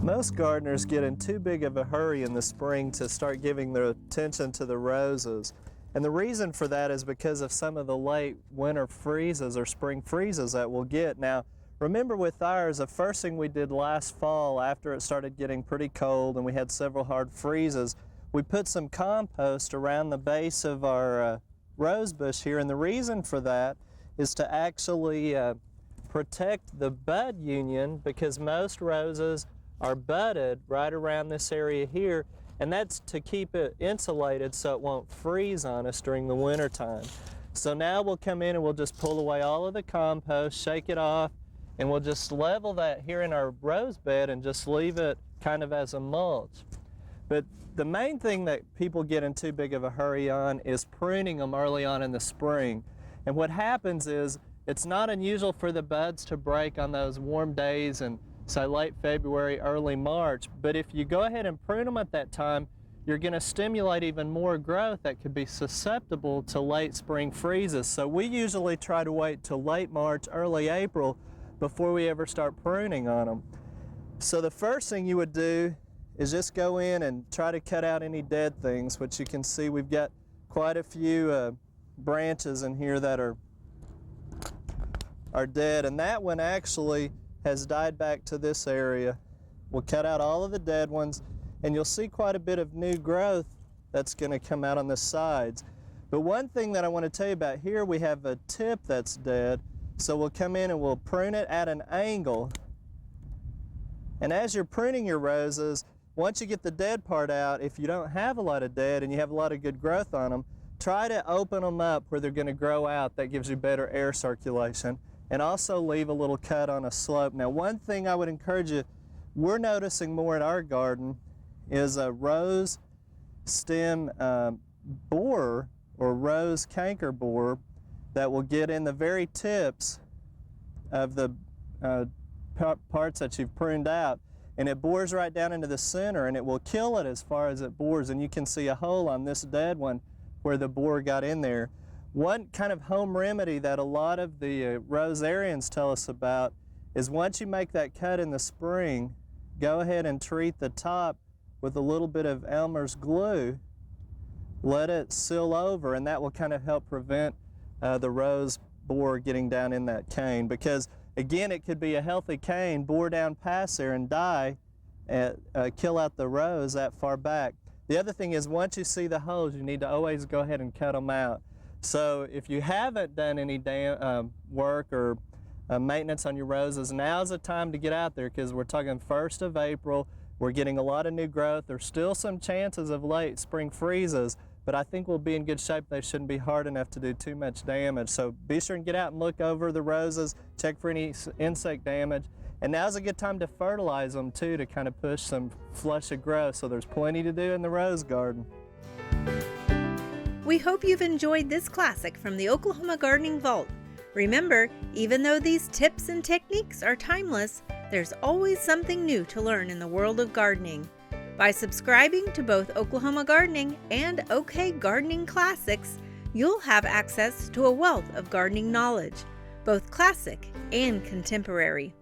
Most gardeners get in too big of a hurry in the spring to start giving their attention to the roses. And the reason for that is because of some of the late winter freezes or spring freezes that we'll get. Now, remember with ours, the first thing we did last fall after it started getting pretty cold and we had several hard freezes, we put some compost around the base of our rose bush here. And the reason for that is to actually protect the bud union, because most roses are budded right around this area here, and that's to keep it insulated so it won't freeze on us during the winter time. So now we'll come in and we'll just pull away all of the compost, shake it off, and we'll just level that here in our rose bed and just leave it kind of as a mulch. But the main thing that people get in too big of a hurry on is pruning them early on in the spring. And what happens is it's not unusual for the buds to break on those warm days and say late February, early March, but if you go ahead and prune them at that time, you're going to stimulate even more growth that could be susceptible to late spring freezes. So we usually try to wait till late March, early April before we ever start pruning on them. So the first thing you would do is just go in and try to cut out any dead things, which you can see we've got quite a few branches in here that are dead, and that one actually has died back to this area. We'll cut out all of the dead ones, and you'll see quite a bit of new growth that's going to come out on the sides. But one thing that I want to tell you about here, we have a tip that's dead, so we'll come in and we'll prune it at an angle. And as you're pruning your roses, once you get the dead part out, if you don't have a lot of dead and you have a lot of good growth on them, try to open them up where they're going to grow out. That gives you better air circulation. And also leave a little cut on a slope. Now, one thing I would encourage you, we're noticing more in our garden, is a rose stem borer or rose canker borer that will get in the very tips of the parts that you've pruned out, and it bores right down into the center, and it will kill it as far as it bores. And you can see a hole on this dead one where the borer got in there. One kind of home remedy that a lot of the rosarians tell us about is once you make that cut in the spring, go ahead and treat the top with a little bit of Elmer's glue. Let it seal over, and that will kind of help prevent the rose borer getting down in that cane. Because again, it could be a healthy cane, bore down past there and die, kill out the rose that far back. The other thing is, once you see the holes, you need to always go ahead and cut them out. So if you haven't done any work or maintenance on your roses, now's the time to get out there, because we're talking 1st of April. We're getting a lot of new growth. There's still some chances of late spring freezes, but I think we'll be in good shape. They shouldn't be hard enough to do too much damage. So be sure and get out and look over the roses, check for any insect damage. And now's a good time to fertilize them too, to kind of push some flush of growth. So there's plenty to do in the rose garden. We hope you've enjoyed this classic from the Oklahoma Gardening Vault. Remember, even though these tips and techniques are timeless, there's always something new to learn in the world of gardening. By subscribing to both Oklahoma Gardening and OK Gardening Classics, you'll have access to a wealth of gardening knowledge, both classic and contemporary.